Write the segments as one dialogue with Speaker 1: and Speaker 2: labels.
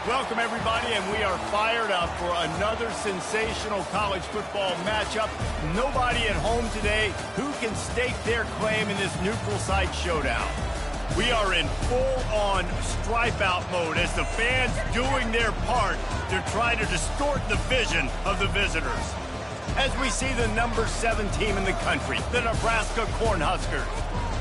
Speaker 1: Welcome, everybody, and we are fired up for another sensational college football matchup. Nobody at home today who can stake their claim in this neutral site showdown. We are in full-on stripe-out mode as the fans doing their part to try to distort the vision of the visitors. As we see the number 7 team in the country, the Nebraska Cornhuskers,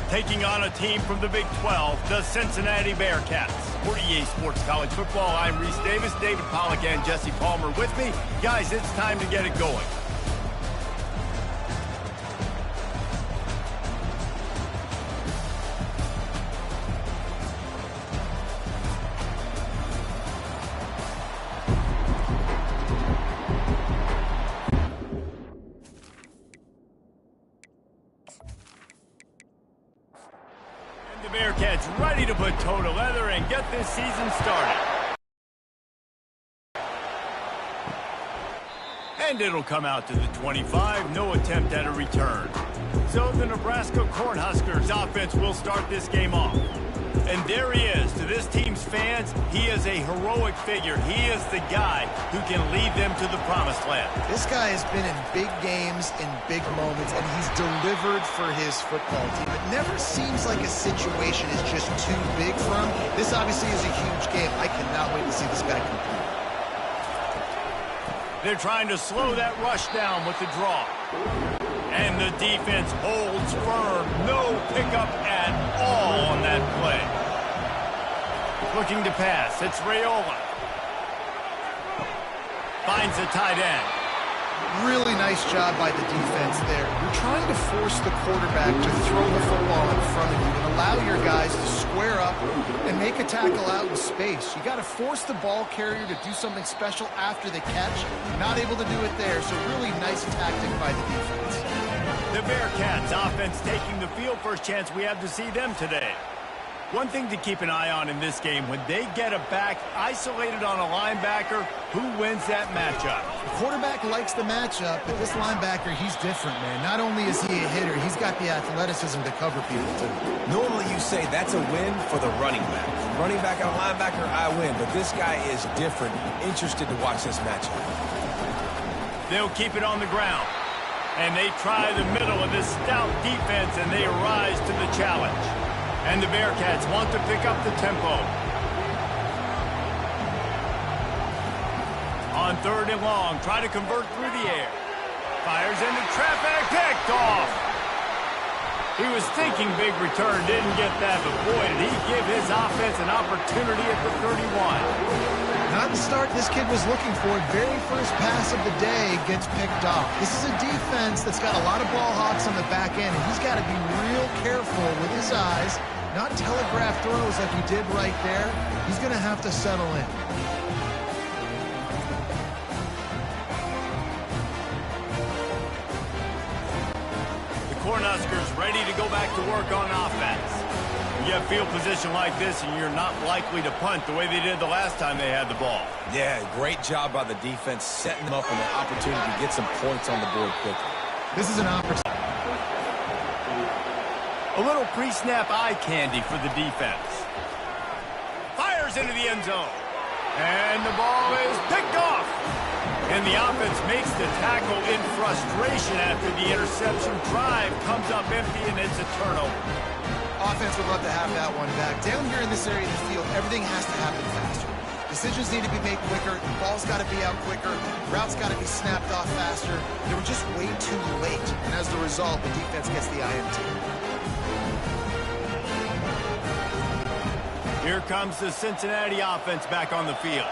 Speaker 1: taking on a team from the Big 12, the Cincinnati Bearcats. For EA Sports College Football, I'm Reese Davis, David Pollack, and Jesse Palmer with me. Guys, it's time to get it going. The Bearcats ready to put toe to leather and get this season started. And it'll come out to the 25, no attempt at a return. So the Nebraska Cornhuskers offense will start this game off. And there he is. To this team's fans, he is a heroic figure. He is the guy who can lead them to the promised land.
Speaker 2: This guy has been in big games, in big moments, and he's delivered for his football team. It never seems like a situation is just too big for him. This obviously is a huge game. I cannot wait to see this guy compete.
Speaker 1: They're trying to slow that rush down with the draw. And the defense holds firm. No pickup at all on that play. Looking to pass. It's Raiola. Finds a tight end.
Speaker 2: Really nice job by the defense there. You're trying to force the quarterback to throw the football in front of you and allow your guys to square up and make a tackle out in space. You got to force the ball carrier to do something special after the catch. Not able to do it there, so really nice tactic by the defense.
Speaker 1: The Bearcats offense taking the field. First chance we have to see them today. One thing to keep an eye on in this game, when they get a back isolated on a linebacker, who wins that matchup?
Speaker 2: The quarterback likes the matchup, but this linebacker, he's different, man. Not only is he a hitter, he's got the athleticism to cover people, too.
Speaker 3: Normally you say that's a win for the running back. Running back on linebacker, I win, but this guy is different. Interested to watch this matchup.
Speaker 1: They'll keep it on the ground. And they try the middle of this stout defense, and they rise to the challenge. And the Bearcats want to pick up the tempo. On 3rd and long, try to convert through the air. Fires into traffic, picked off. He was thinking big return, didn't get that, but boy, did he give his offense an opportunity at the 31.
Speaker 2: Not the start this kid was looking for. Very first pass of the day gets picked off. This is a defense that's got a lot of ball hawks on the back end, and he's got to be real careful with his eyes, not telegraph throws like he did right there. He's going to have to settle in.
Speaker 1: The Cornhuskers ready to go back to work on offense. You have field position like this, and you're not likely to punt the way they did the last time they had the ball.
Speaker 3: Yeah, great job by the defense, setting them up with an opportunity to get some points on the board quickly.
Speaker 2: This is an opportunity.
Speaker 1: A little pre-snap eye candy for the defense. Fires into the end zone. And the ball is picked off. And the offense makes the tackle in frustration after the interception. Drive comes up empty, and it's a turnover.
Speaker 2: Offense would love to have that one back. Down here in this area of the field, everything has to happen faster. Decisions need to be made quicker. The ball's got to be out quicker. Routes got to be snapped off faster. They were just way too late. And as the result, the defense gets the INT.
Speaker 1: Here comes the Cincinnati offense back on the field.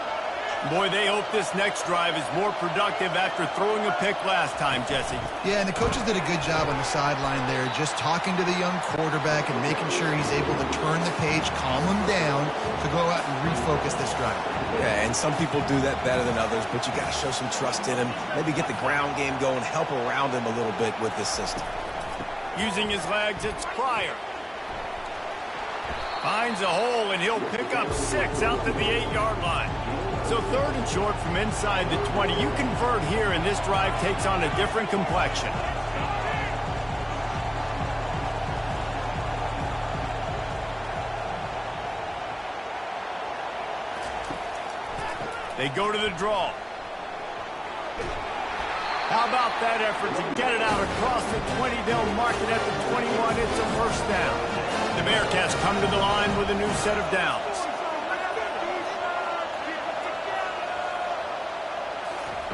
Speaker 1: Boy, they hope this next drive is more productive after throwing a pick last time, Jesse.
Speaker 2: Yeah, and the coaches did a good job on the sideline there, just talking to the young quarterback and making sure he's able to turn the page, calm him down to go out and refocus this drive.
Speaker 3: Yeah, and some people do that better than others, but you got to show some trust in him. Maybe get the ground game going, help around him a little bit with this system.
Speaker 1: Using his legs, it's Pryor. Finds a hole, and he'll pick up 6 out to the 8-yard line. So 3rd and short from inside the 20. You convert here, and this drive takes on a different complexion. They go to the draw. How about that effort to get it out across the 20? They'll mark it at the 21. It's a first down. The Bearcats come to the line with a new set of downs.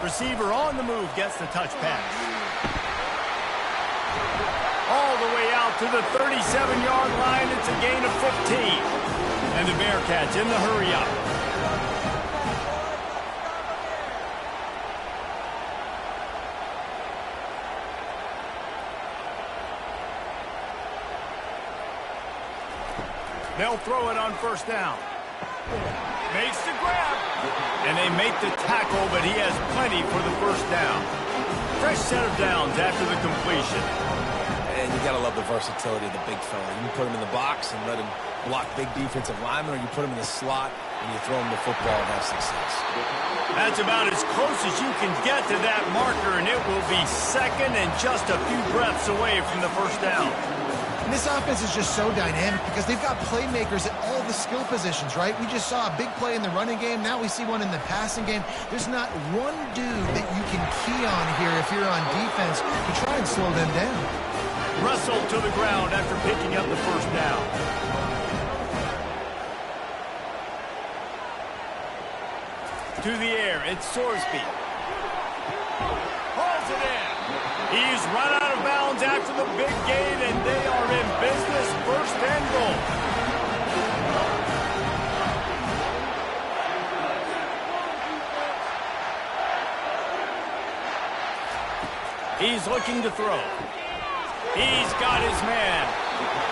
Speaker 1: Receiver on the move gets the touch pass. All the way out to the 37-yard line. It's a gain of 15. And the Bearcats in the hurry up. They'll throw it on first down. Makes the grab. And they make the tackle, but he has plenty for the first down. Fresh set of downs after the completion.
Speaker 3: And you got to love the versatility of the big fella. You put him in the box and let him block big defensive linemen, or you put him in the slot and you throw him the football and have success.
Speaker 1: That's about as close as you can get to that marker, and it will be second and just a few breaths away from the first down.
Speaker 2: And this offense is just so dynamic because they've got playmakers at all the skill positions, right? We just saw a big play in the running game. Now we see one in the passing game. There's not one dude that you can key on here if you're on defense to try and slow them down.
Speaker 1: Russell to the ground after picking up the first down. To the air, it's Sorsby. Hauls it in. He's run out of bounds after the big gain, and they are in business. First and goal. He's looking to throw. He's got his man.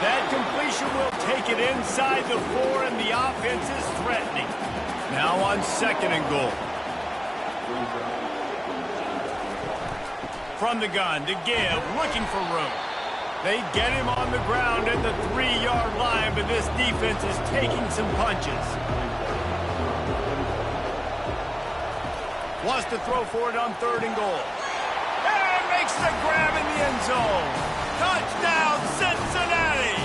Speaker 1: That completion will take it inside the 4, and the offense is threatening. Now on second and goal. From the gun to give, looking for room. They get him on the ground at the 3-yard line, but this defense is taking some punches. Wants to throw for it on third and goal. And makes the grab in the end zone. Touchdown, Cincinnati!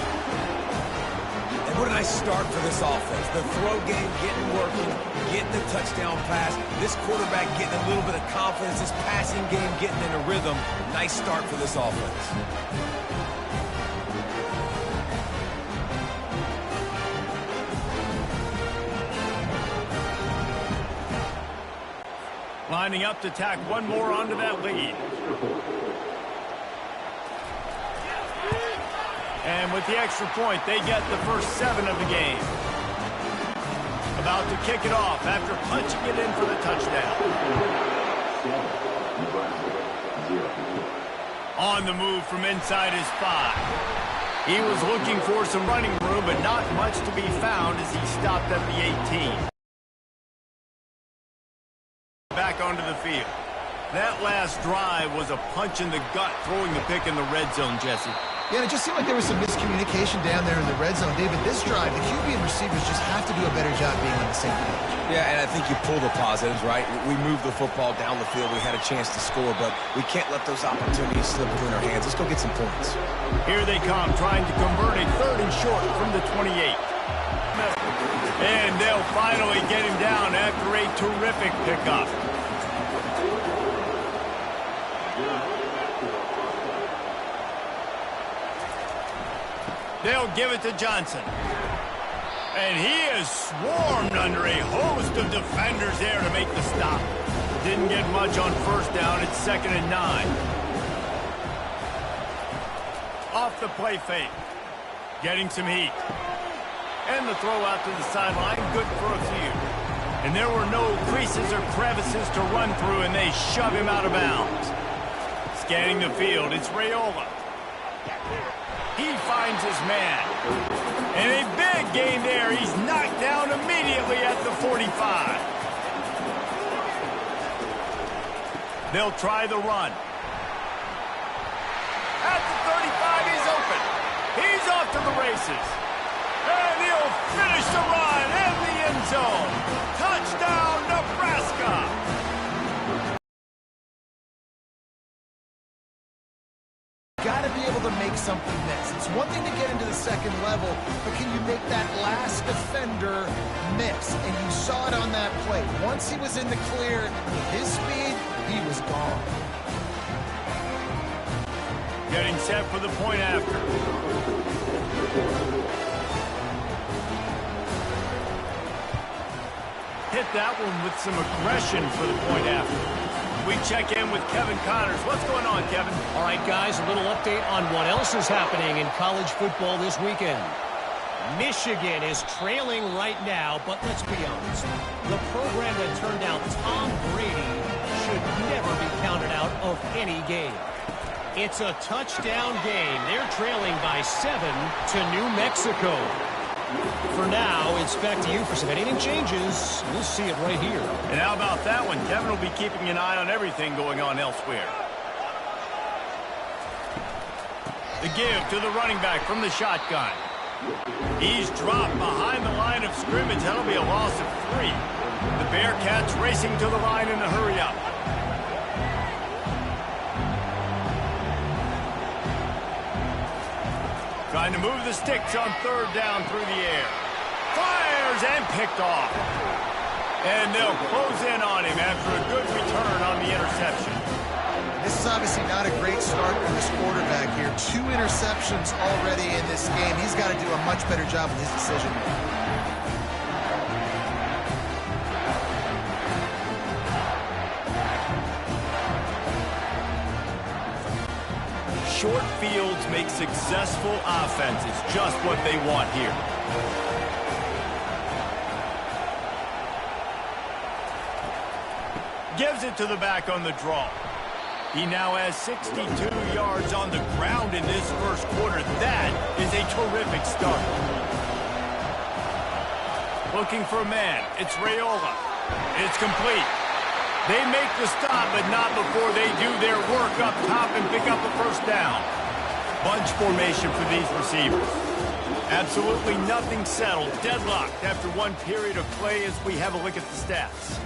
Speaker 3: And what a nice start for this offense. The throw game getting working, getting the touchdown pass. This quarterback getting a little bit of confidence. This passing game getting in a rhythm. Nice start for this offense.
Speaker 1: Lining up to tack one more onto that lead. And with the extra point, they get the first 7 of the game. About to kick it off after punching it in for the touchdown. On the move from inside his 5. He was looking for some running room, but not much to be found as he stopped at the 18. Back onto the field. That last drive was a punch in the gut, throwing the pick in the red zone, Jesse.
Speaker 2: Yeah, it just seemed like there was some miscommunication down there in the red zone. David, this drive, the QB and receivers just have to do a better job being on the same page.
Speaker 3: Yeah, and I think you pull the positives, right? We moved the football down the field. We had a chance to score, but we can't let those opportunities slip between our hands. Let's go get some points.
Speaker 1: Here they come, trying to convert a third and short from the 28. And they'll finally get him down after a terrific pickup. They'll give it to Johnson. And he is swarmed under a host of defenders there to make the stop. Didn't get much on first down. It's 2nd and 9. Off the play fake. Getting some heat. And the throw out to the sideline. Good for a few. And there were no creases or crevices to run through, and they shove him out of bounds. Scanning the field, it's Raiola. He finds his man. And a big gain there. He's knocked down immediately at the 45. They'll try the run. At the 35, he's open. He's off to the races. And he'll finish the run in the end zone. Touchdown, Nebraska.
Speaker 2: Got to be able to make something miss. It's one thing to get into the second level, but can you make that last defender miss? And you saw it on that play. Once he was in the clear, with his speed, he was gone.
Speaker 1: Getting set for the point after. Hit that one with some aggression for the point after. We check in with Kevin Connors. What's going on, Kevin?
Speaker 4: All right, guys, a little update on what else is happening in college football this weekend. Michigan is trailing right now, but let's be honest. The program that turned out Tom Brady should never be counted out of any game. It's a touchdown game. They're trailing by 7 to New Mexico. For now, it's back to you for some. If anything changes, we'll see it right here.
Speaker 1: And how about that one? Kevin will be keeping an eye on everything going on elsewhere. The give to the running back from the shotgun. He's dropped behind the line of scrimmage. That'll be a loss of 3. The Bearcats racing to the line in a hurry-up. Trying to move the sticks on third down through the air. Fires and picked off. And they'll close in on him after a good return on the interception.
Speaker 2: This is obviously not a great start for this quarterback here. 2 interceptions already in this game. He's got to do a much better job with his decision-making.
Speaker 1: Short fields make successful offenses, just what they want here. Gives it to the back on the draw. He now has 62 yards on the ground in this first quarter. That is a terrific start. Looking for a man. It's Raiola. It's complete. They make the stop, but not before they do their work up top and pick up a first down. Bunch formation for these receivers. Absolutely nothing settled. Deadlocked after one period of play as we have a look at the stats.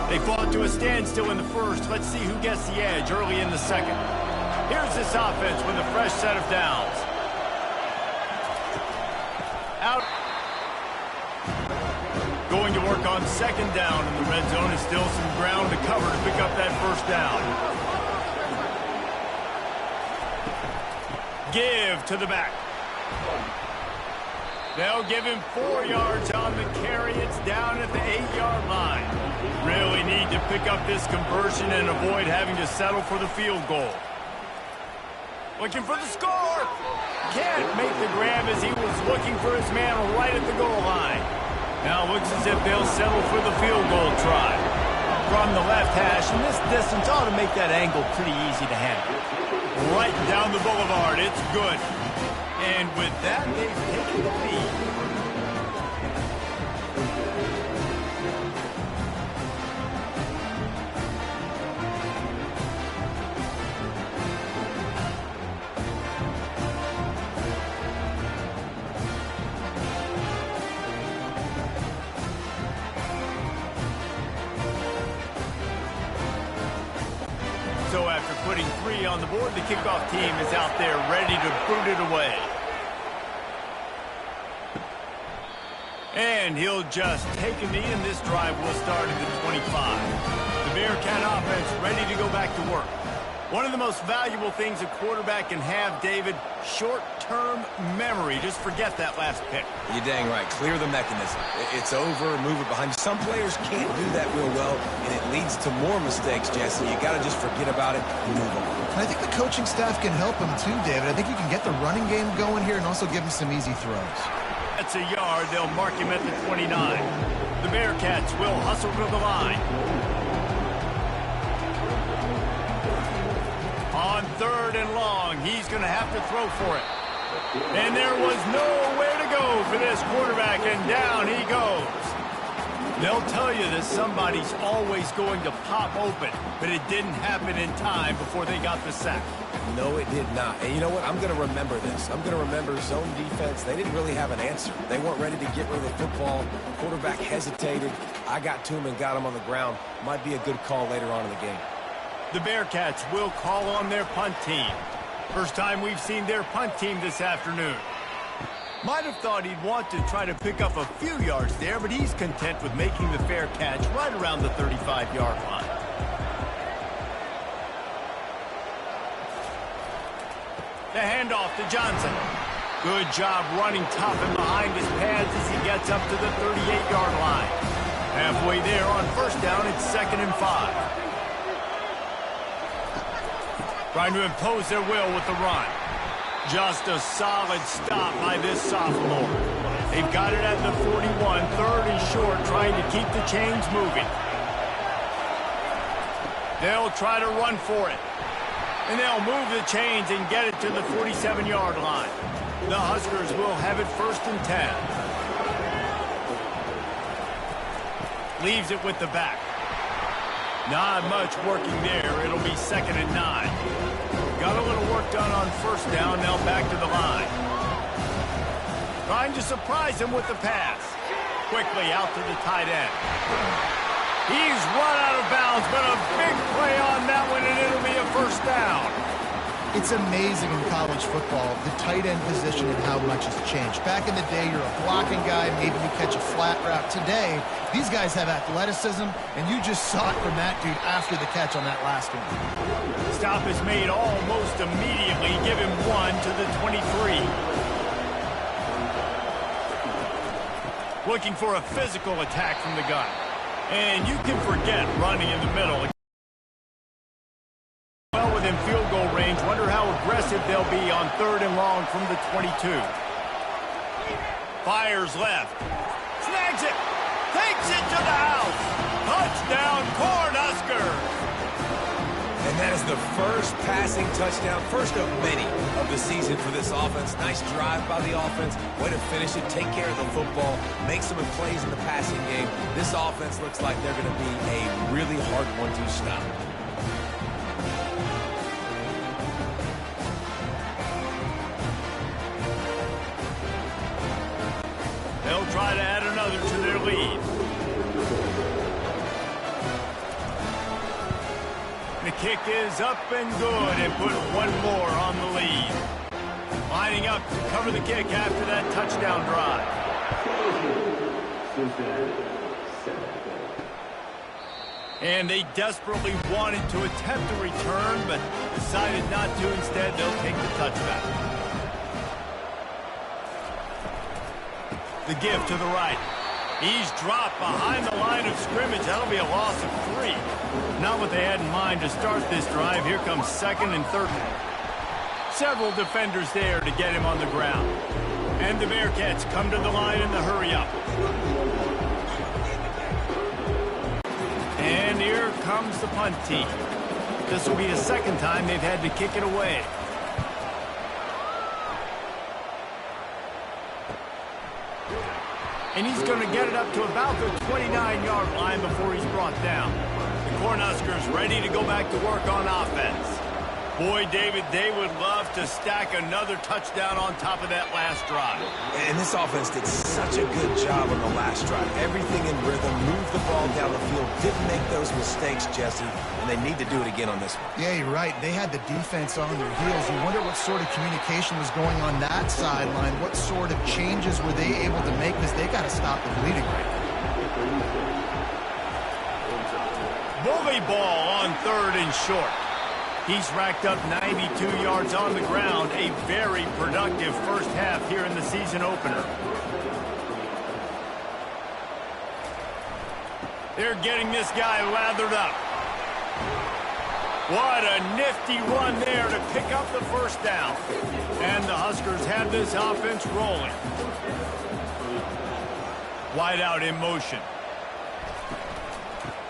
Speaker 1: They fought to a standstill in the first. Let's see who gets the edge early in the second. Here's this offense with a fresh set of downs. Out. Going to work on second down in the red zone. Is still some ground to cover to pick up that first down. Give to the back. They'll give him 4 yards on the carry. It's down at the 8-yard line. Really need to pick up this conversion and avoid having to settle for the field goal. Looking for the score. Can't make the grab as he was looking for his man right at the goal line. Now it looks as if they'll settle for the field goal try. From the left hash, and this distance ought to make that angle pretty easy to handle. Right down the boulevard, it's good. And with that, they've taken the lead. So after putting 3 on the board, the kickoff team is out there ready to boot it away. And he'll just take a knee, and this drive will start at the 25. The Bearcat offense ready to go back to work. One of the most valuable things a quarterback can have, David, short-term memory. Just forget that last pick.
Speaker 3: You're dang right. Clear the mechanism. It's over, move it behind you. Some players can't do that real well, and it leads to more mistakes, Jesse. You got to just forget about it and move on.
Speaker 2: I think the coaching staff can help him too, David. I think you can get the running game going here and also give him some easy throws.
Speaker 1: That's a yard. They'll mark him at the 29. The Bearcats will hustle to the line. On third and long, he's going to have to throw for it. And there was nowhere to go for this quarterback, and down he goes. They'll tell you that somebody's always going to pop open, but it didn't happen in time before they got the sack.
Speaker 3: No, it did not. And you know what? I'm going to remember this. I'm going to remember zone defense. They didn't really have an answer. They weren't ready to get rid of the football. Quarterback hesitated. I got to him and got him on the ground. Might be a good call later on in the game.
Speaker 1: The Bearcats will call on their punt team. First time we've seen their punt team this afternoon. Might have thought he'd want to try to pick up a few yards there, but he's content with making the fair catch right around the 35-yard line. The handoff to Johnson. Good job running tough and behind his pads as he gets up to the 38-yard line. Halfway there on first down, it's 2nd and 5. Trying to impose their will with the run. Just a solid stop by this sophomore. They've got it at the 41, 3rd and short, trying to keep the chains moving. They'll try to run for it. And they'll move the chains and get it to the 47-yard line. The Huskers will have it 1st and 10. Leaves it with the back. Not much working there. It'll be 2nd and 9. Got a little work done on first down, now back to the line. Trying to surprise him with the pass. Quickly out to the tight end. He's run out of bounds, but a big play on that one, and it'll be a first down.
Speaker 2: It's amazing in college football, the tight end position and how much has changed. Back in the day, you're a blocking guy, maybe you catch a flat route. Today, these guys have athleticism, and you just saw it from that dude after the catch on that last one.
Speaker 1: Stop is made almost immediately. Give him 1 to the 23. Looking for a physical attack from the gun. And you can forget running in the middle. Well within field goal range. Wonder how aggressive they'll be on 3rd and long from the 22. Fires left. Snags it. Takes it to the house. Touchdown, Cornhuskers.
Speaker 3: And that is the first passing touchdown, first of many of the season for this offense. Nice drive by the offense. Way to finish it, take care of the football, make some plays in the passing game. This offense looks like they're going to be a really hard one to stop.
Speaker 1: They'll try to add another to their lead. The kick is up and good and put one more on the lead. Lining up to cover the kick after that touchdown drive. And they desperately wanted to attempt a return, but decided not to. Instead, they'll take the touchback. The give to the right. He's dropped behind the line of scrimmage. That'll be a loss of 3. Not what they had in mind to start this drive. Here comes 2nd and 3rd. Several defenders there to get him on the ground. And the Bearcats come to the line in the hurry-up. And here comes the punt team. This will be the 2nd time they've had to kick it away. And he's going to get it up to about the 29-yard line before he's brought down. The Cornhuskers ready to go back to work on offense. Boy, David, they would love to stack another touchdown on top of that last drive.
Speaker 3: And this offense did such a good job on the last drive. Everything in rhythm, moved the ball down the field, didn't make those mistakes, Jesse, and they need to do it again on this one.
Speaker 2: Yeah, you're right. They had the defense on their heels. You wonder what sort of communication was going on that sideline. What sort of changes were they able to make, because they got to stop the bleeding right now.
Speaker 1: Bully ball on 3rd and short. He's racked up 92 yards on the ground. A very productive first half here in the season opener. They're getting this guy lathered up. What a nifty run there to pick up the first down. And the Huskers have this offense rolling. Wide out in motion.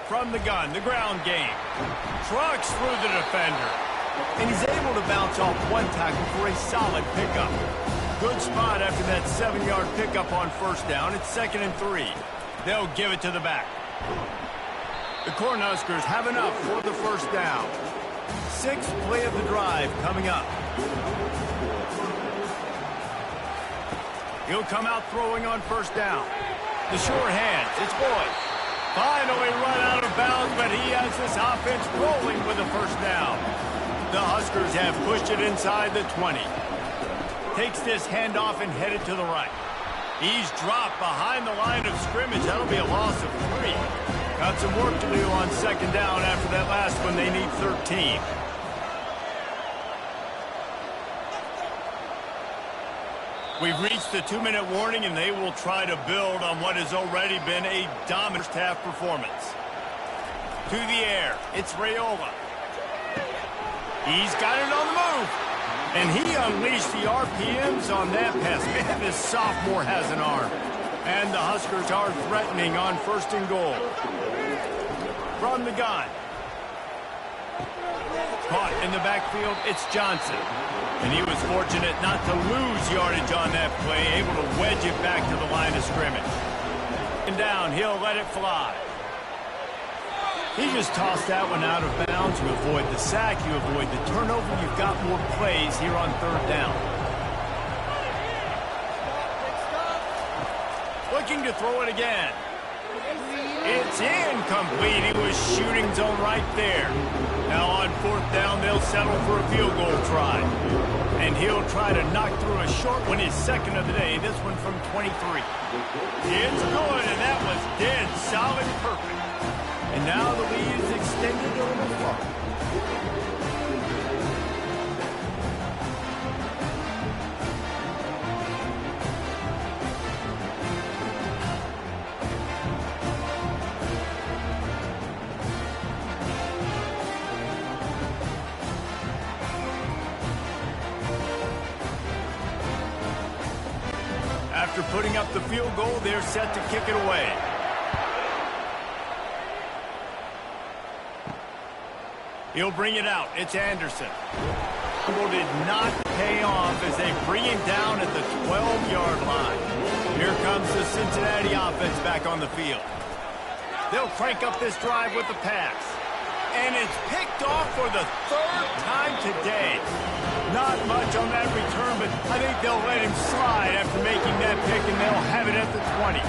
Speaker 1: From the gun, the ground game. Trucks through the defender. And he's able to bounce off one tackle for a solid pickup. Good spot after that 7-yard pickup on first down. It's 2nd and 3. They'll give it to the back. The Cornhuskers have enough for the first down. Sixth play of the drive coming up. He'll come out throwing on first down. The sure hands. It's Boyd. Finally run out of bounds, but he has this offense rolling with a first down. The Huskers have pushed it inside the 20. Takes this handoff and headed to the right. He's dropped behind the line of scrimmage. That'll be a loss of 3. Got some work to do on second down after that last one. They need 13. We've reached the 2-minute warning, and they will try to build on what has already been a dominant half performance. To the air, it's Raiola. He's got it on the move. And he unleashed the RPMs on that pass. Man, this sophomore has an arm. And the Huskers are threatening on first and goal. From the gun. Caught in the backfield, it's Johnson. And he was fortunate not to lose yardage on that play, able to wedge it back to the line of scrimmage. And down, he'll let it fly. He just tossed that one out of bounds. You avoid the sack, you avoid the turnover. You've got more plays here on third down. Looking to throw it again. It's incomplete. He was shooting zone right there. Now on fourth down, they'll settle for a field goal try. And he'll try to knock through a short one, his second of the day. This one from 23. It's good, and that was dead solid perfect. And now the lead is extended a little far. After putting up the field goal, they're set to kick it away. He'll bring it out. It's Anderson. Did not pay off as they bring him down at the 12-yard line. Here comes the Cincinnati offense back on the field. They'll crank up this drive with the pass. And it's picked off for the third time today. Not much on that return, but I think they'll let him slide after making that pick, and they'll have it at the 20.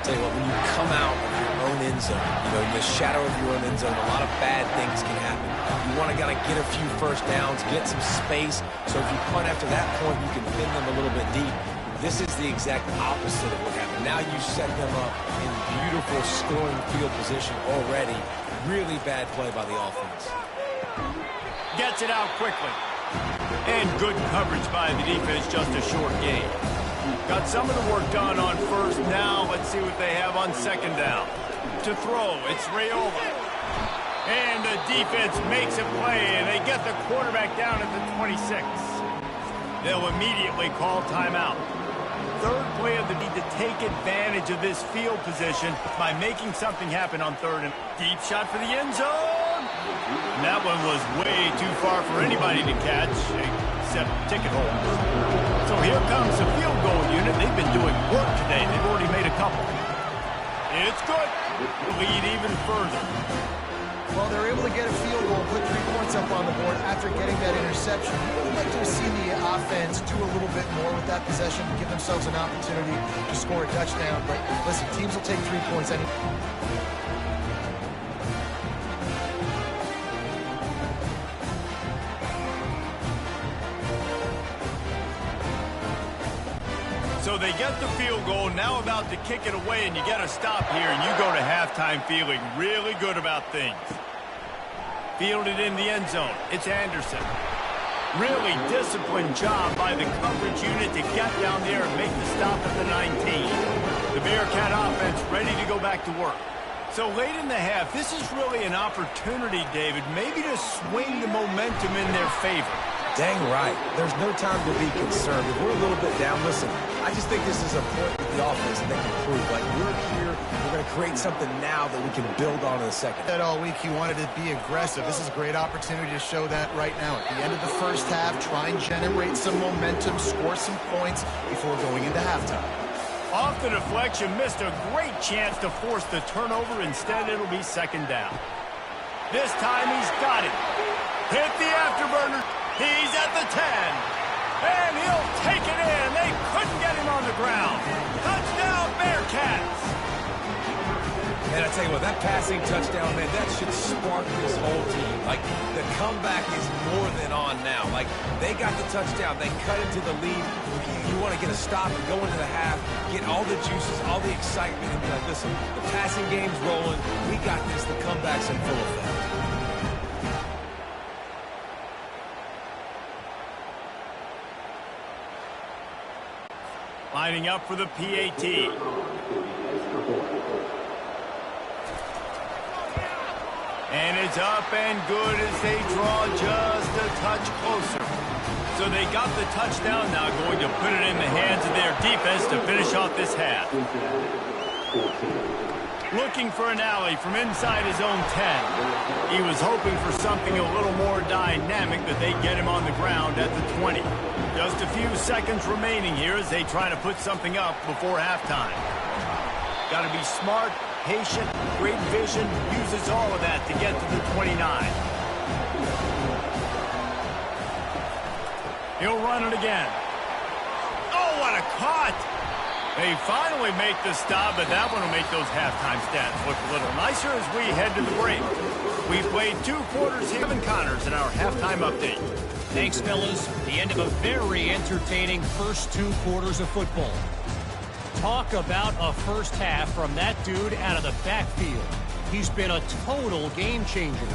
Speaker 3: Tell you what, when you come out of your own end zone, in the shadow of your own end zone, a lot of bad things can happen. You want to kind of get a few first downs, get some space, so if you punt after that point, you can pin them a little bit deep. This is the exact opposite of what happened. Now you set them up in beautiful scoring field position already. Really bad play by the offense.
Speaker 1: Gets it out quickly. And good coverage by the defense, just a short game. Got some of the work done on first. Now let's see what they have on second down. To throw, it's Raiola. And the defense makes a play, and they get the quarterback down at the 26. They'll immediately call timeout. Third play of the need to take advantage of this field position by making something happen on third. And deep shot for the end zone. And that one was way too far for anybody to catch, except ticket holders. So here comes the field goal unit. They've been doing work today. They've already made a couple. It's good. Lead even further.
Speaker 2: Well, they're able to get a field goal, put 3 points up on the board after getting that interception. You would like to have seen the offense do a little bit more with that possession, give themselves an opportunity to score a touchdown. But listen, teams will take 3 points anyway.
Speaker 1: So they get the field goal, now about to kick it away, and you get a stop here, and you go to halftime feeling really good about things. Fielded in the end zone. It's Anderson. Really disciplined job by the coverage unit to get down there and make the stop at the 19. The Bearcat offense ready to go back to work. So late in the half, this is really an opportunity, David, maybe to swing the momentum in their favor.
Speaker 3: Dang right. There's no time to be concerned. If we're a little bit down, listen, I just think this is a point with the offense that they can prove. Like, we're here, we're going to create something now that we can build on in a second.
Speaker 2: That all week he wanted to be aggressive. This is a great opportunity to show that right now. At the end of the first half, try and generate some momentum, score some points before going into halftime.
Speaker 1: Off the deflection, missed a great chance to force the turnover. Instead, it'll be second down. This time he's got it. Hit the afterburner. He's at the 10. And he'll take it in. They couldn't get him on the ground. Touchdown, Bearcats.
Speaker 3: And I tell you what, that passing touchdown, man, that should spark this whole team. Like, the comeback is more than on now. Like, they got the touchdown. They cut into the lead. You want to get a stop and go into the half, get all the juices, all the excitement, and be like, listen, the passing game's rolling. We got this. The comeback's in full effect.
Speaker 1: Lining up for the PAT. And it's up and good as they draw just a touch closer. So they got the touchdown, now going to put it in the hands of their defense to finish off this half. Looking for an alley from inside his own 10. He was hoping for something a little more dynamic, but they get him on the ground at the 20. Just a few seconds remaining here as they try to put something up before halftime. Got to be smart, patient, great vision, uses all of that to get to the 29. He'll run it again. Oh, what a cut! They finally make the stop, but that one will make those halftime stats look a little nicer as we head to the break. We've played 2 quarters here. Kevin Connors in our halftime update.
Speaker 4: Thanks, fellas. The end of a very entertaining first 2 quarters of football. Talk about a first half from that dude out of the backfield. He's been a total game changer.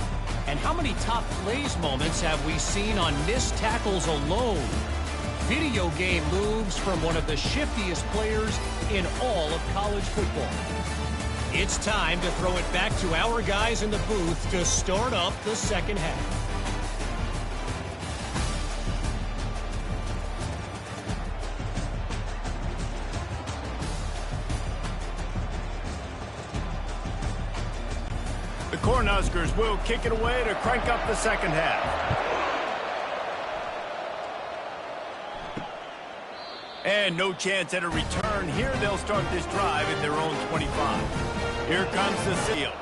Speaker 4: And how many top plays moments have we seen on missed tackles alone? Video game moves from one of the shiftiest players in all of college football. It's time to throw it back to our guys in the booth to start up the second half.
Speaker 1: The Cornhuskers will kick it away to crank up the second half. And no chance at a return. Here they'll start this drive at their own 25. Here comes the seal.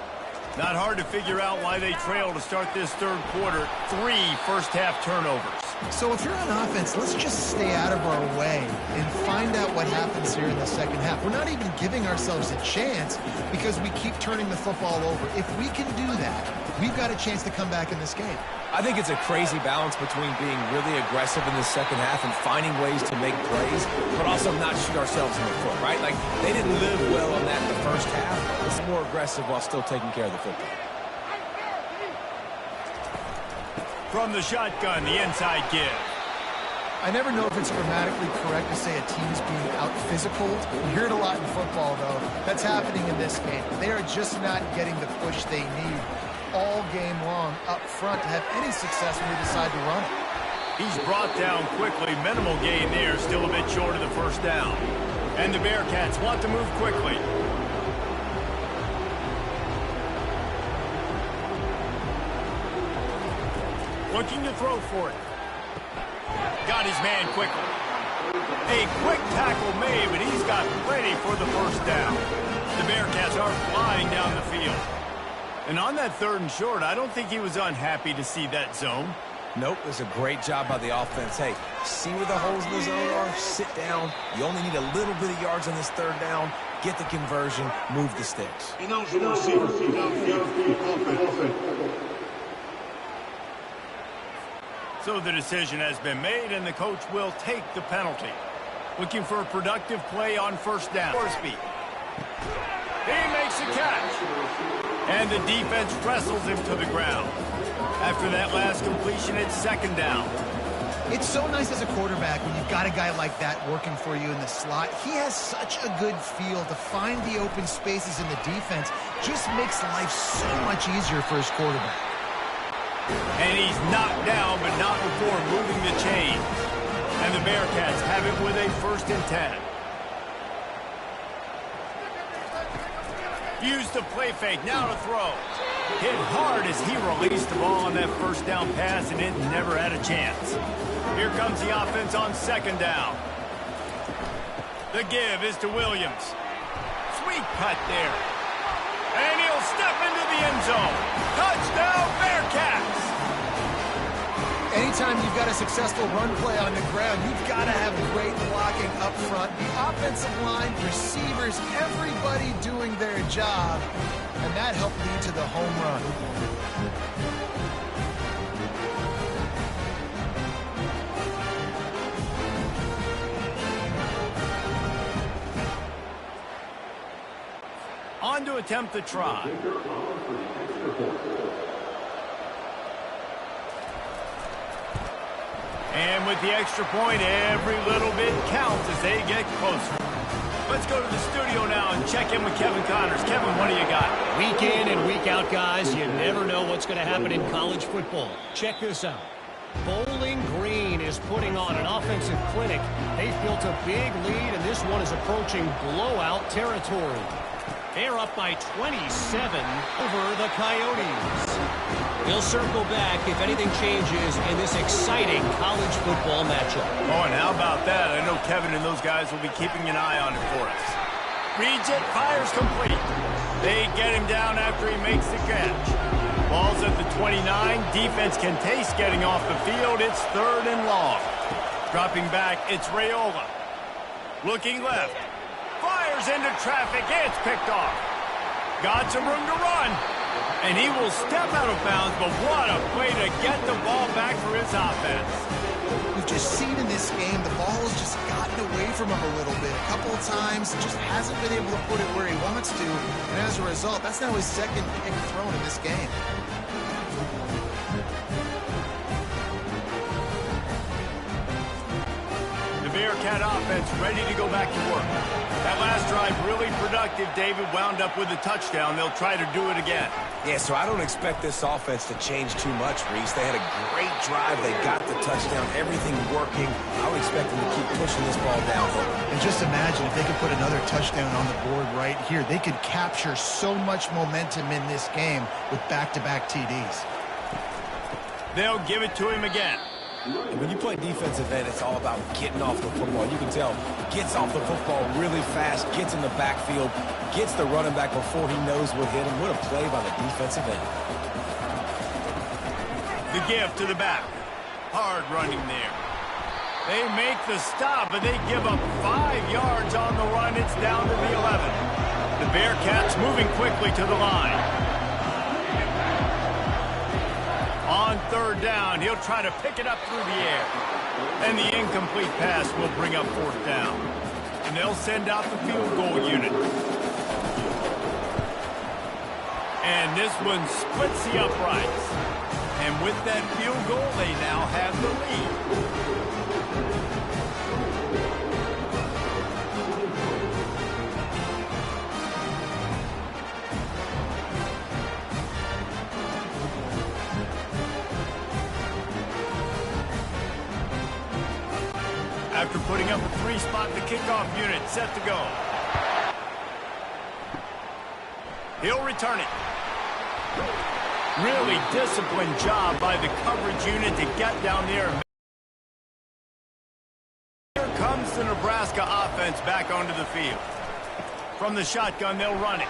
Speaker 1: Not hard to figure out why they trail to start this third quarter. 3 first-half turnovers.
Speaker 2: So if you're on offense, let's just stay out of our way and find out what happens here in the second half. We're not even giving ourselves a chance because we keep turning the football over. If we can do that, we've got a chance to come back in this game.
Speaker 3: I think it's a crazy balance between being really aggressive in the second half and finding ways to make plays, but also not shoot ourselves in the foot, right? Like, they didn't live well on that in the first half. It's more aggressive while still taking care of the football.
Speaker 1: From the shotgun, the inside give.
Speaker 2: I never know if it's grammatically correct to say a team's being out-physical. You hear it a lot in football, though. That's happening in this game. They are just not getting the push they need all game long up front to have any success when they decide to run it.
Speaker 1: He's brought down quickly. Minimal gain there, still a bit short of the first down. And the Bearcats want to move quickly. Looking to throw for it. Got his man quickly. A quick tackle made, but he's got ready for the first down. The Bearcats are flying down the field. And on that 3rd and short, I don't think he was unhappy to see that zone.
Speaker 3: Nope, it was a great job by the offense. Hey, see where the holes in the zone are? Sit down. You only need a little bit of yards on this 3rd down. Get the conversion. Move the sticks.
Speaker 1: So the decision has been made, and the coach will take the penalty. Looking for a productive play on first down. Speed. He makes a catch. And the defense wrestles him to the ground. After that last completion, it's 2nd down.
Speaker 2: It's so nice as a quarterback when you've got a guy like that working for you in the slot. He has such a good feel to find the open spaces in the defense. Just makes life so much easier for his quarterback.
Speaker 1: And he's knocked down, but not before moving the chains. And the Bearcats have it with a 1st and 10. Used the play fake, now to throw. Hit hard as he released the ball on that first down pass, and it never had a chance. Here comes the offense on 2nd down. The give is to Williams. Sweet cut there. And he'll step into the end zone. Touchdown, Bearcats!
Speaker 2: Anytime you've got a successful run play on the ground, you've got to have great blocking up front. The offensive line, receivers, everybody doing their job. And that helped lead to the home run.
Speaker 1: On to attempt the try. And with the extra point, every little bit counts as they get closer. Let's go to the studio now and check in with Kevin Connors. Kevin, what do you got?
Speaker 4: Week in and week out, guys, you never know what's going to happen in college football. Check this out. Bowling Green is putting on an offensive clinic. They've built a big lead, and this one is approaching blowout territory. They're up by 27 over the Coyotes. We'll circle back if anything changes in this exciting college football matchup.
Speaker 1: Oh, and how about that? I know Kevin and those guys will be keeping an eye on it for us. Reads it, fires complete. They get him down after he makes the catch. Ball's at the 29. Defense can taste getting off the field. It's 3rd and long. Dropping back, it's Raiola. Looking left. Fires into traffic. It's picked off. Got some room to run. And he will step out of bounds, but what a play to get the ball back for his offense.
Speaker 2: We've just seen in this game, the ball has just gotten away from him a little bit. A couple of times, just hasn't been able to put it where he wants to. And as a result, that's now his 2nd pick thrown in this game.
Speaker 1: The Bearcat offense ready to go back to work. That last drive really productive. David wound up with a touchdown. They'll try to do it again.
Speaker 3: Yeah, so I don't expect this offense to change too much, Reese. They had a great drive. They got the touchdown. Everything working. I would expect them to keep pushing this ball down.
Speaker 2: And just imagine if they could put another touchdown on the board right here. They could capture so much momentum in this game with back-to-back TDs.
Speaker 1: They'll give it to him again.
Speaker 3: And when you play defensive end, it's all about getting off the football. You can tell, gets off the football really fast, gets in the backfield, gets the running back before he knows what hit him. What a play by the defensive end.
Speaker 1: The give to the back. Hard running there. They make the stop, but they give up 5 yards on the run. It's down to the 11. The Bearcats moving quickly to the line. On 3rd down, he'll try to pick it up through the air. And the incomplete pass will bring up 4th down. And they'll send out the field goal unit. And this one splits the uprights. And with that field goal, they now have the lead. After putting up a 3-spot, the kickoff unit set to go. He'll return it. Really disciplined job by the coverage unit to get down there. Here comes the Nebraska offense back onto the field. From the shotgun, they'll run it.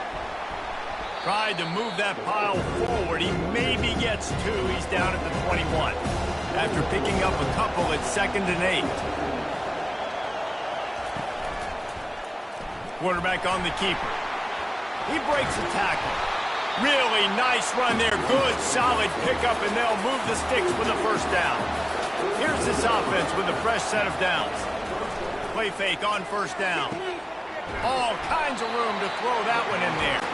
Speaker 1: Tried to move that pile forward. He maybe gets 2. He's down at the 21. After picking up a couple at 2nd and 8. Quarterback on the keeper. He breaks a tackle. Really nice run there. Good, solid pickup, and they'll move the sticks for the 1st down. Here's this offense with a fresh set of downs. Play fake on 1st down. All kinds of room to throw that one in there.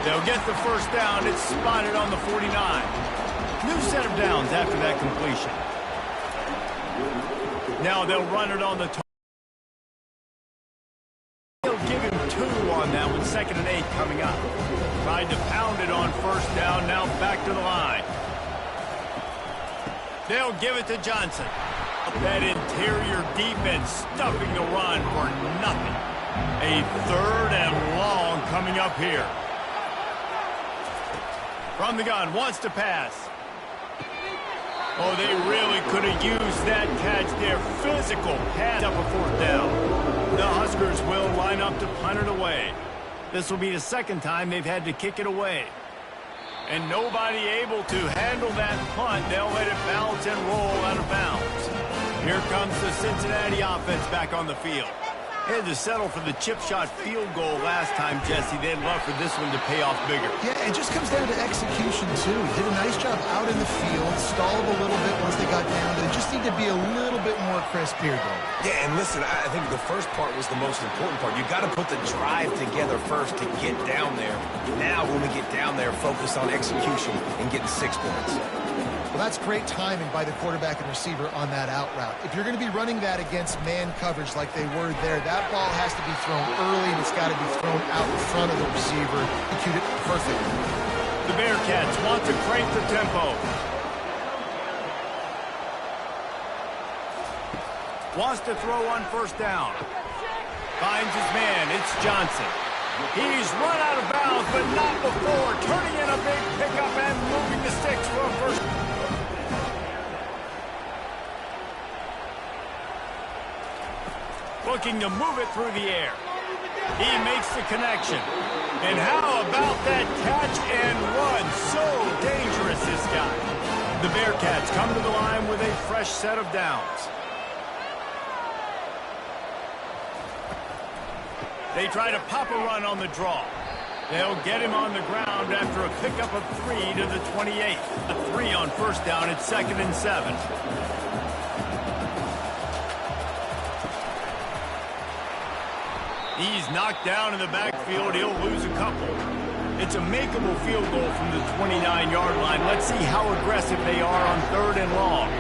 Speaker 1: They'll get the 1st down. It's spotted on the 49. New set of downs after that completion. Now they'll run it on the target. Give him 2 on that one. 2nd and 8 coming up. Tried to pound it on 1st down. Now back to the line. They'll give it to Johnson. That interior defense stuffing the run for nothing. A 3rd and long coming up here. From the gun, wants to pass. Oh, they really could have used that catch there. Physical pass up a fourth down. The Huskers will line up to punt it away. This will be the second time they've had to kick it away. And nobody able to handle that punt. They'll let it bounce and roll out of bounds. Here comes the Cincinnati offense back on the field. They had to settle for the chip shot field goal last time, Jesse. They'd love for this one to pay off bigger.
Speaker 2: Yeah, it just comes down to execution, too. Did a nice job out in the field, stalled a little bit once they got down. They just need to be a little bit more crisp here, though.
Speaker 3: Yeah, and listen, I think the first part was the most important part. You got to put the drive together first to get down there. Now, when we get down there, focus on execution and getting 6 points.
Speaker 2: Well, that's great timing by the quarterback and receiver on that out route. If you're going to be running that against man coverage like they were there, that ball has to be thrown early, and it's got to be thrown out in front of the receiver. Execute it perfectly.
Speaker 1: The Bearcats want to crank the tempo. Wants to throw on first down. Finds his man. It's Johnson. He's run out of bounds, but not before. Turning in a big pickup and moving the sticks for a first. Looking to move it through the air. He makes the connection. And how about that catch and run? So dangerous, this guy. The Bearcats come to the line with a fresh set of downs. They try to pop a run on the draw. They'll get him on the ground after a pickup of 3 to the 28. A 3 on first down. It's 2nd and 7. He's knocked down in the backfield. He'll lose a couple. It's a makeable field goal from the 29-yard line. Let's see how aggressive they are on 3rd and long.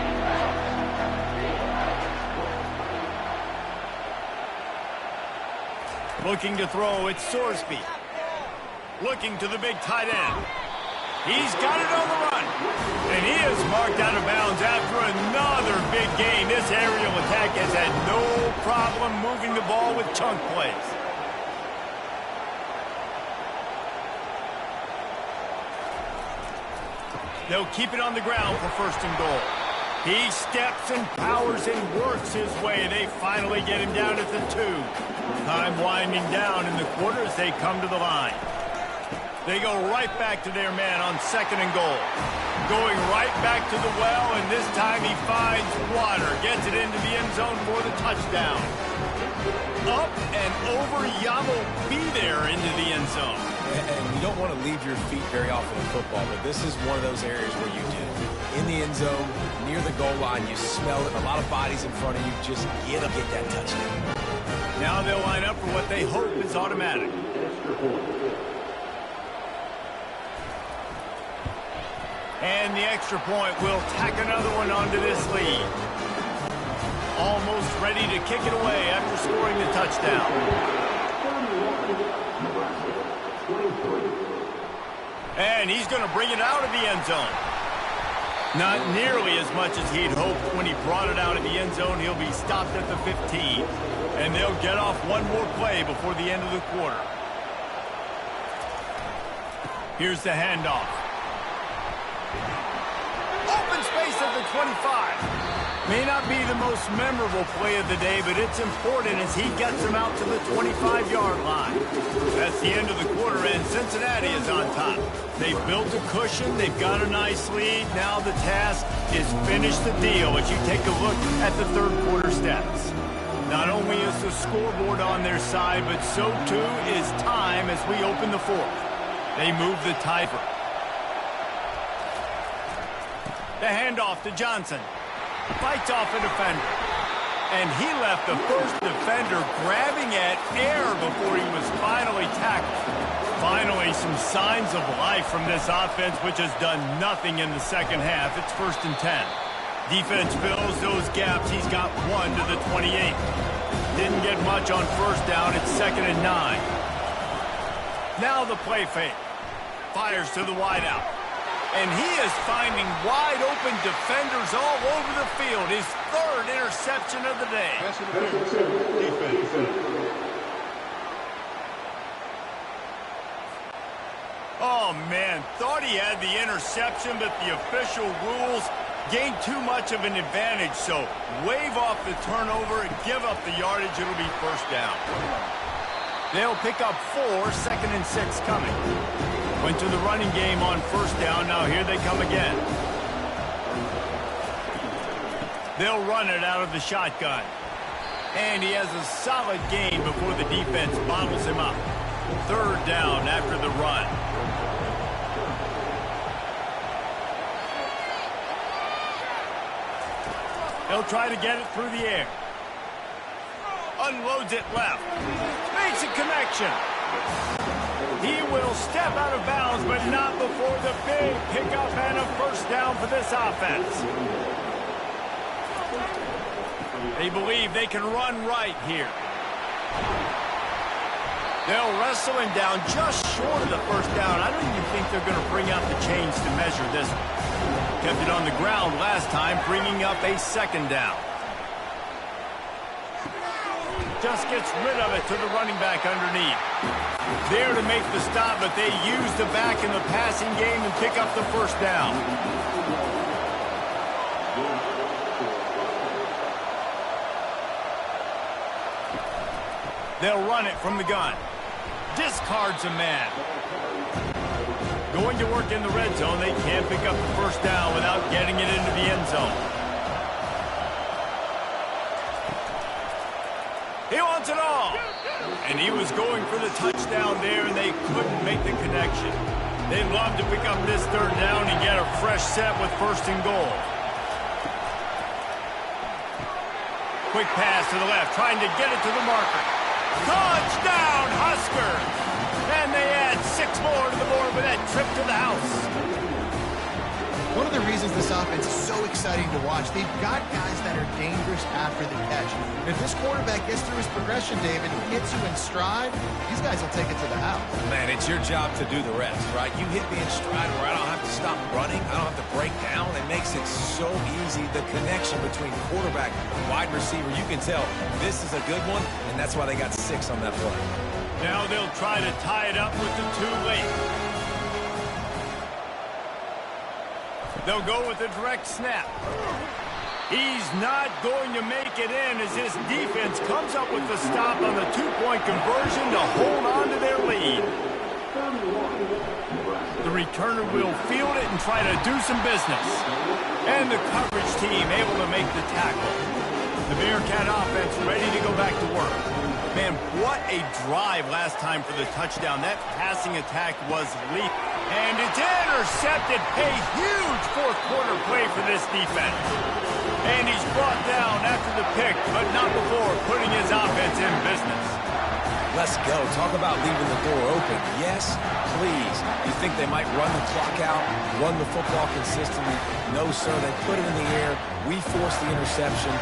Speaker 1: Looking to throw, it's Sorsby. Looking to the big tight end. He's got it on the run. And he is marked out of bounds after another big gain. This aerial attack has had no problem moving the ball with chunk plays. They'll keep it on the ground for 1st and goal. He steps and powers and works his way. They finally get him down at the 2. Time winding down in the quarter as they come to the line. They go right back to their man on 2nd and goal. Going right back to the well, and this time he finds water. Gets it into the end zone for the touchdown. Up and over, Yamo be there into the end zone.
Speaker 3: And you don't want to leave your feet very often in football, but this is one of those areas where you do. In the end zone, near the goal line, you smell it. A lot of bodies in front of you. Just get that touchdown.
Speaker 1: Now they'll line up for what they hope is automatic. And the extra point will tack another one onto this lead. Almost ready to kick it away after scoring the touchdown. And he's going to bring it out of the end zone. Not nearly as much as he'd hoped when he brought it out of the end zone. He'll be stopped at the 15. And they'll get off one more play before the end of the quarter. Here's the handoff. Open space at the 25. May not be the most memorable play of the day, but it's important as he gets him out to the 25-yard line. That's the end of the quarter, and Cincinnati is on top. They've built a cushion. They've got a nice lead. Now the task is finish the deal as you take a look at the 3rd quarter stats. Not only is the scoreboard on their side, but so too is time as we open the 4th. They move the tiebreaker. The handoff to Johnson. Fights off a defender. And he left the first defender grabbing at air before he was finally tackled. Finally, some signs of life from this offense, which has done nothing in the second half. It's 1st and 10. Defense fills those gaps. He's got 1 to the 28. Didn't get much on first down. It's 2nd and 9. Now the play fake. Fires to the wideout. And he is finding wide-open defenders all over the field. His 3rd interception of the day. Oh, man. Thought he had the interception, but the official rules gain too much of an advantage, so wave off the turnover and give up the yardage. It'll be first down. They'll pick up 4, 2nd and 6 coming. Went to the running game on first down. Now here they come again. They'll run it out of the shotgun. And he has a solid gain before the defense bottles him up. 3rd down after the run. He'll try to get it through the air. Unloads it left. Makes a connection. He will step out of bounds, but not before the big pickup and a first down for this offense. They believe they can run right here. They'll wrestle him down just short of the first down. I don't even think they're going to bring out the chains to measure this one. Kept it on the ground last time, bringing up a 2nd down. Just gets rid of it to the running back underneath. There to make the stop, but they use the back in the passing game and pick up the first down. They'll run it from the gun. Discards a man. Going to work in the red zone. They can't pick up the first down without getting it into the end zone. He wants it all. And he was going for the touchdown there, and they couldn't make the connection. They'd love to pick up this 3rd down and get a fresh set with 1st and goal. Quick pass to the left, trying to get it to the marker. Touchdown, Husker! And they add 6 more to the board with that trip to the house.
Speaker 2: One of the reasons this offense is so exciting to watch, they've got guys that are dangerous after the catch. If this quarterback gets through his progression, David, and hits you in stride, these guys will take it to the house.
Speaker 3: Man, it's your job to do the rest, right? You hit me in stride where I don't have to stop running. I don't have to break down. It makes it so easy. The connection between quarterback and wide receiver, you can tell this is a good one, and that's why they got 6 on that play.
Speaker 1: Now they'll try to tie it up with the 2 late. They'll go with a direct snap. He's not going to make it in as this defense comes up with the stop on the 2-point conversion to hold on to their lead. The returner will field it and try to do some business. And the coverage team able to make the tackle. The Bearcat offense ready to go back to work. Man, what a drive last time for the touchdown. That passing attack was lethal. And it's intercepted. A huge 4th-quarter play for this defense. And he's brought down after the pick, but not before putting his offense in business.
Speaker 3: Let's go. Talk about leaving the door open. Yes, please. You think they might run the clock out, run the football consistently? No, sir. They put it in the air. We forced the interception.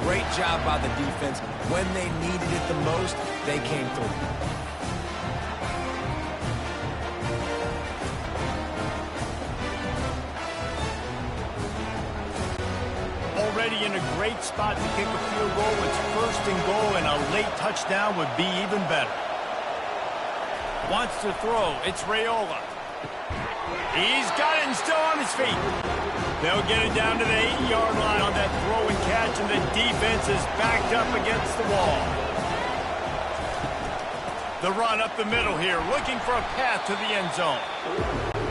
Speaker 3: Great job by the defense. When they needed it the most, they came through.
Speaker 1: Already in a great spot to kick a field goal. It's 1st and goal, and a late touchdown would be even better. Wants to throw. It's Raiola. He's got it and still on his feet. They'll get it down to the 8-yard line on that throw and catch, and the defense is backed up against the wall. The run up the middle here, looking for a path to the end zone.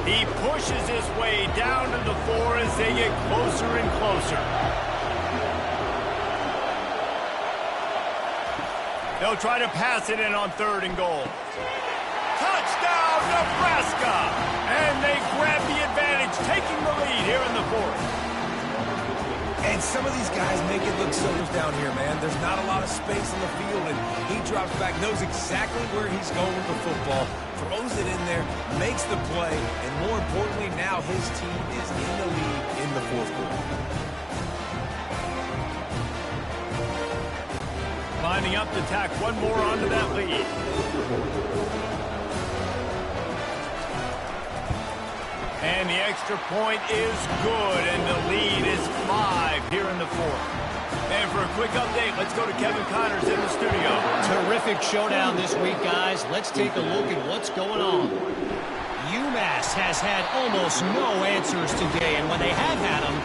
Speaker 1: He pushes his way down to the 4 as they get closer and closer. They'll try to pass it in on 3rd and goal. Touchdown, Nebraska! And they grab the advantage, taking the lead here in the 4th.
Speaker 3: And some of these guys make it look so down here, man. There's not a lot of space on the field, and he drops back, knows exactly where he's going with the football, throws it in there, makes the play, and more importantly, now his team is in the lead in the 4th quarter.
Speaker 1: Lining up to tack one more onto that lead. And the extra point is good, and the lead is 5 here in the 4th. And for a quick update, let's go to Kevin Connors in the studio.
Speaker 4: Terrific showdown this week, guys. Let's take a look at what's going on. UMass has had almost no answers today, and when they have had them,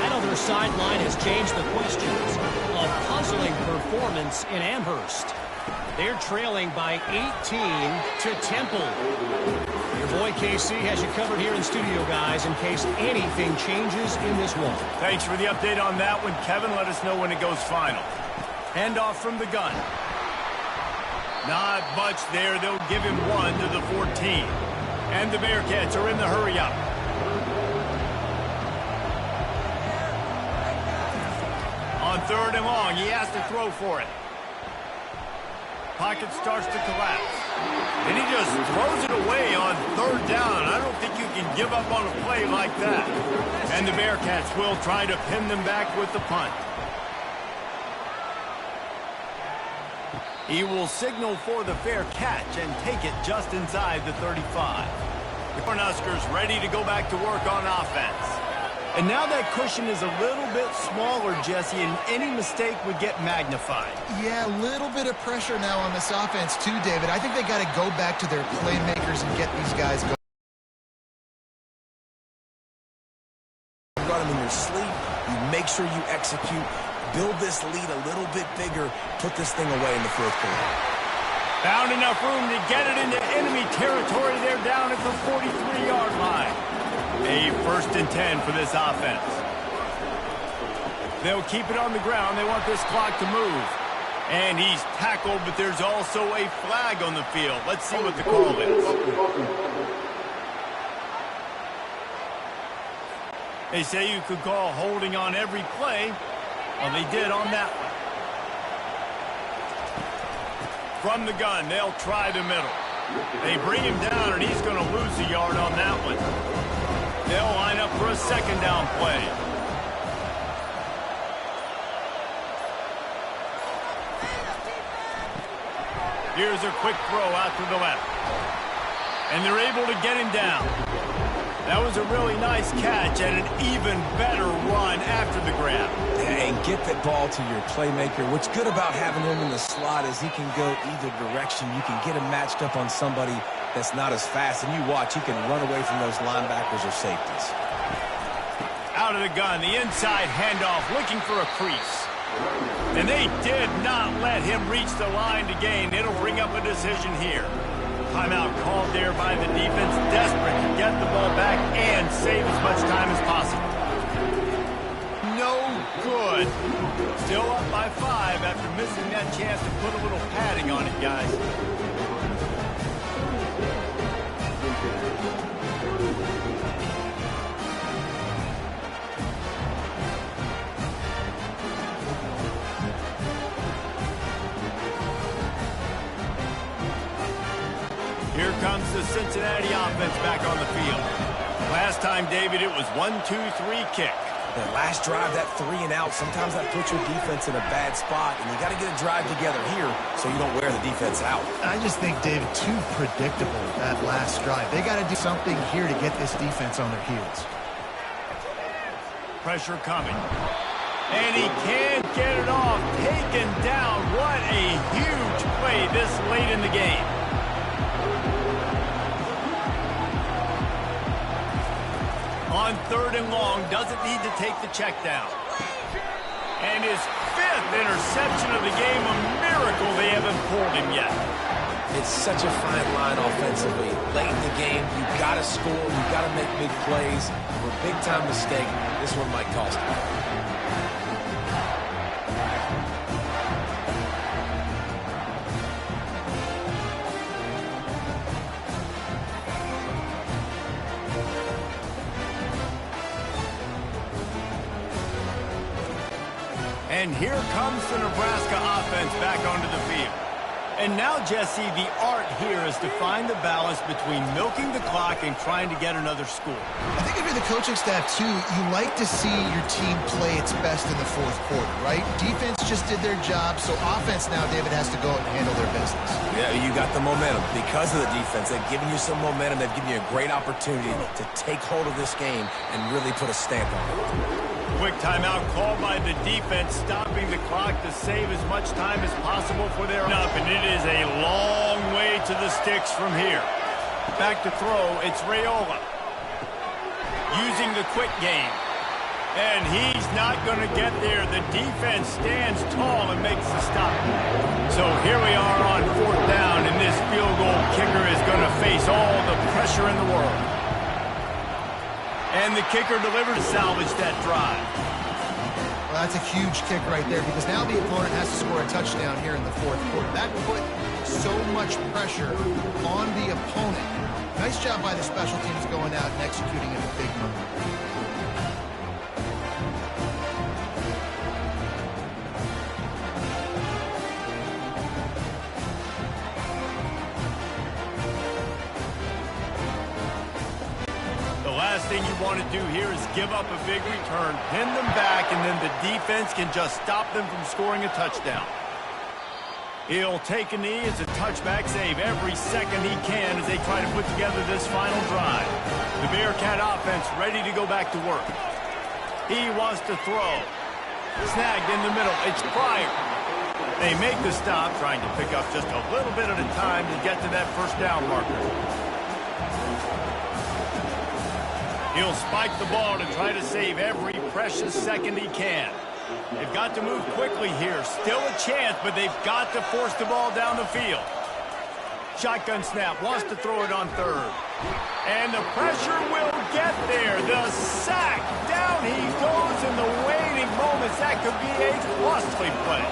Speaker 4: I don't sideline has changed the questions. A puzzling performance in Amherst. They're trailing by 18 to Temple. Your boy KC has you covered here in studio, guys, in case anything changes in this one.
Speaker 1: Thanks for the update on that one, Kevin. Let us know when it goes final. Handoff from the gun. Not much there. They'll give him 1 to the 14. And the Bearcats are in the hurry-up. On 3rd and long, he has to throw for it. Pocket starts to collapse. And he just throws it away on 3rd down. I don't think you can give up on a play like that. And the Bearcats will try to pin them back with the punt. He will signal for the fair catch and take it just inside the 35. The Cornhuskers ready to go back to work on offense. And now that cushion is a little bit smaller, Jesse, and any mistake would get magnified.
Speaker 2: Yeah, a little bit of pressure now on this offense too, David. I think they got to go back to their playmakers and get these guys going.
Speaker 3: You got them in your sleep. You make sure you execute. Build this lead a little bit bigger. Put this thing away in the 4th quarter.
Speaker 1: Found enough room to get it into enemy territory. They're down at the 43-yard line. A 1st and 10 for this offense. They'll keep it on the ground. They want this clock to move. And he's tackled, but there's also a flag on the field. Let's see what the call is. They say you could call holding on every play. Well, they did on that one. From the gun, they'll try the middle. They bring him down, and he's going to lose a yard on that one. They'll line up for a 2nd down play. Here's a quick throw out to the left. And they're able to get him down. That was a really nice catch and an even better run after the grab.
Speaker 3: And get that ball to your playmaker. What's good about having him in the slot is he can go either direction. You can get him matched up on somebody that's not as fast. And you watch, he can run away from those linebackers or safeties.
Speaker 1: Out of the gun, the inside handoff, looking for a crease. And they did not let him reach the line to gain. It'll bring up a decision here. Timeout called there by the defense, desperate to get the ball back and save as much time as possible. No good. Still up by 5 after missing that chance to put a little padding on it, guys. Here comes the Cincinnati offense back on the field. Last time, David, it was 1-2-3 kick.
Speaker 3: That last drive, that 3 and out, sometimes that puts your defense in a bad spot, and you got to get a drive together here so you don't wear the defense out.
Speaker 2: I just think, David, too predictable, that last drive. They got to do something here to get this defense on their heels.
Speaker 1: Pressure coming. And he can't get it off. Taken down. What a huge play this late in the game. On 3rd and long, doesn't need to take the check down. And his 5th interception of the game, a miracle they haven't pulled him yet.
Speaker 3: It's such a fine line offensively. Late in the game, you've got to score, you've got to make big plays. For a big-time mistake, this one might cost you.
Speaker 1: And here comes the Nebraska offense back onto the field. And now, Jesse, the art here is to find the balance between milking the clock and trying to get another score.
Speaker 2: I think if you're the coaching staff, too, you like to see your team play its best in the 4th quarter, right? Defense just did their job, so offense now, David, has to go out and handle their business.
Speaker 3: Yeah, you got the momentum. Because of the defense, they've given you some momentum. They've given you a great opportunity to take hold of this game and really put a stamp on it.
Speaker 1: Quick timeout called by the defense, stopping the clock to save as much time as possible for their up. And it is a long way to the sticks from here. Back to throw, it's Raiola. Using the quick game. And he's not going to get there. The defense stands tall and makes the stop. So here we are on 4th down, and this field goal kicker is going to face all the pressure in the world. And the kicker delivered to salvage that drive.
Speaker 2: Well, that's a huge kick right there because now the opponent has to score a touchdown here in the 4th quarter. That put so much pressure on the opponent. Nice job by the special teams going out and executing in a big moment.
Speaker 1: The last thing you want to do here is give up a big return, pin them back, and then the defense can just stop them from scoring a touchdown. He'll take a knee as a touchback save every second he can as they try to put together this final drive. The Bearcat offense ready to go back to work. He wants to throw. Snagged in the middle. It's Pryor. They make the stop, trying to pick up just a little bit at a time to get to that first down marker. He'll spike the ball to try to save every precious second he can. They've got to move quickly here. Still a chance, but they've got to force the ball down the field. Shotgun snap, wants to throw it on 3rd. And the pressure will get there. The sack, down he goes in the waiting moments. That could be a costly play.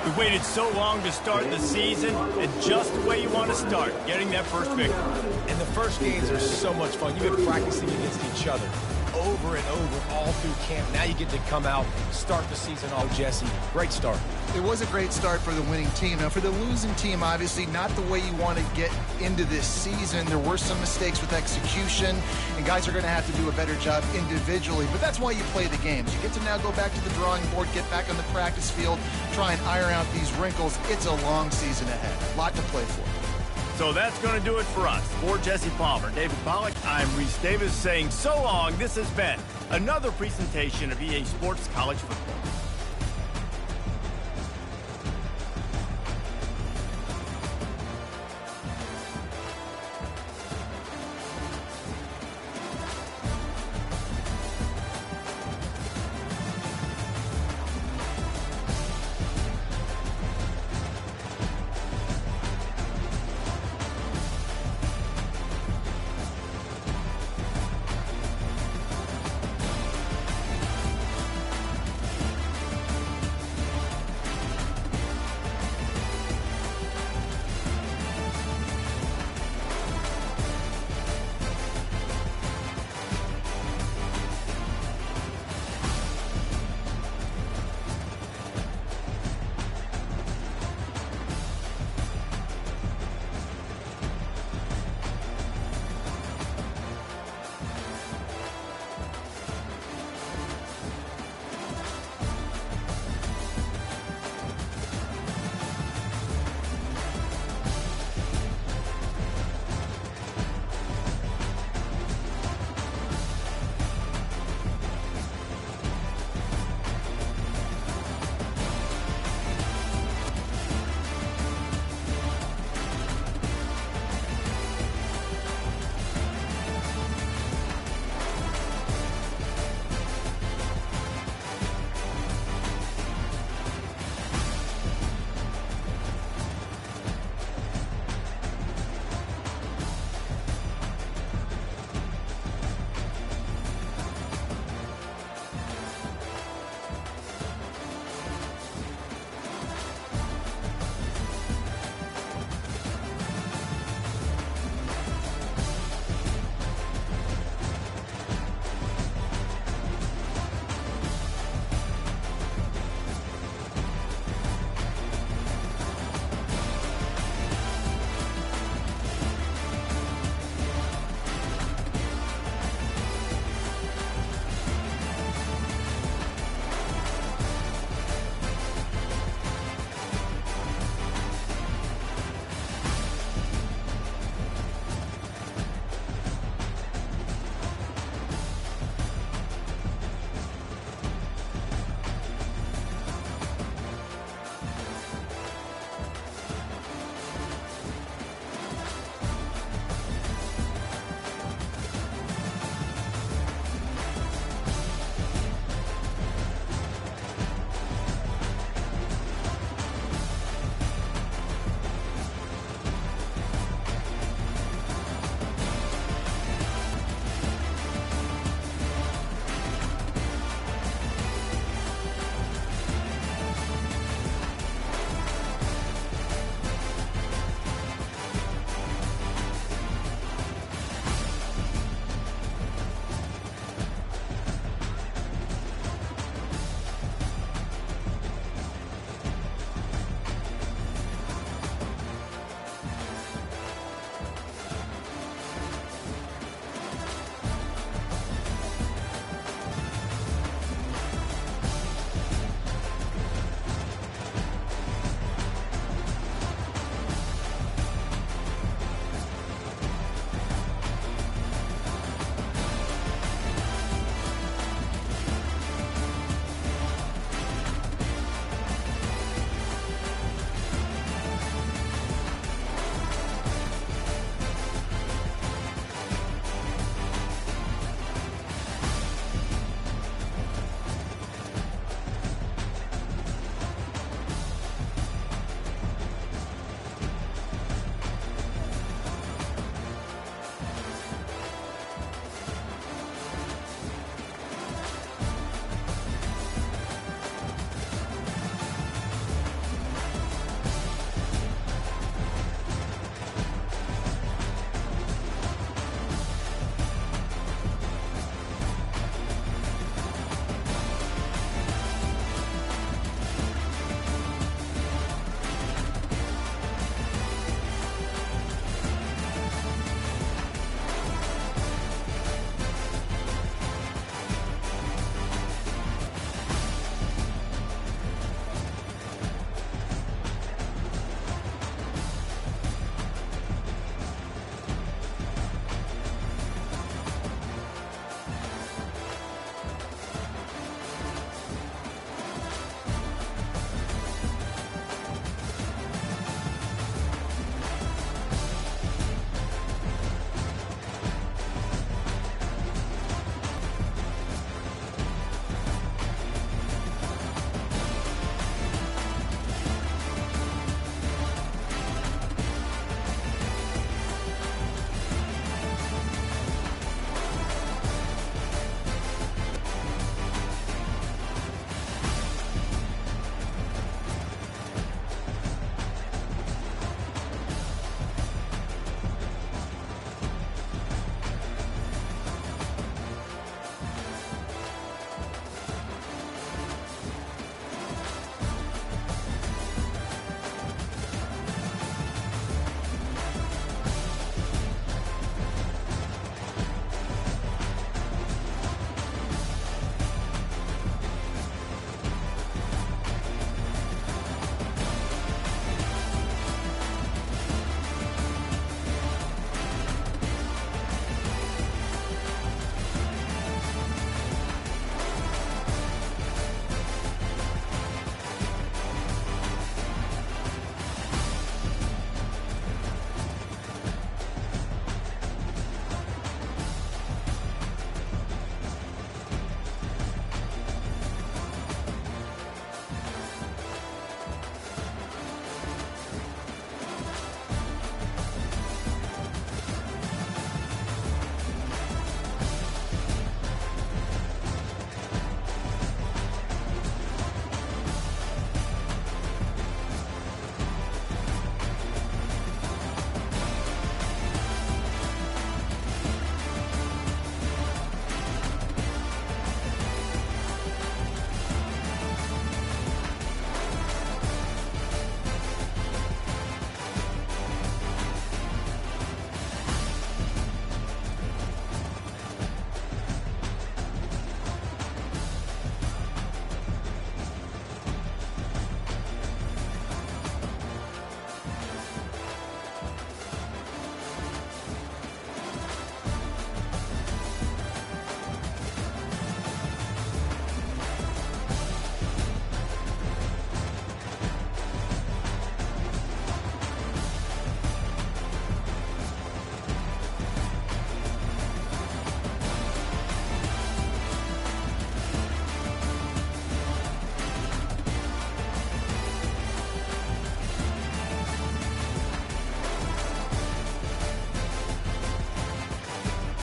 Speaker 1: We waited so long to start the season, and just the way you want to start, getting that first victory.
Speaker 3: And the first games are so much fun. You've been practicing against each other over and over all through camp. Now you get to come out, start the season off, Jesse. Great start.
Speaker 2: It was a great start for the winning team. Now, for the losing team, obviously not the way you want to get into this season. There were some mistakes with execution, and guys are going to have to do a better job individually. But that's why you play the games. You get to now go back to the drawing board, get back on the practice field, try and iron out these wrinkles. It's a long season ahead. A lot to play for.
Speaker 1: So that's going to do it for us. For Jesse Palmer, David Pollack, I'm Reese Davis saying so long. This has been another presentation of EA Sports College Football.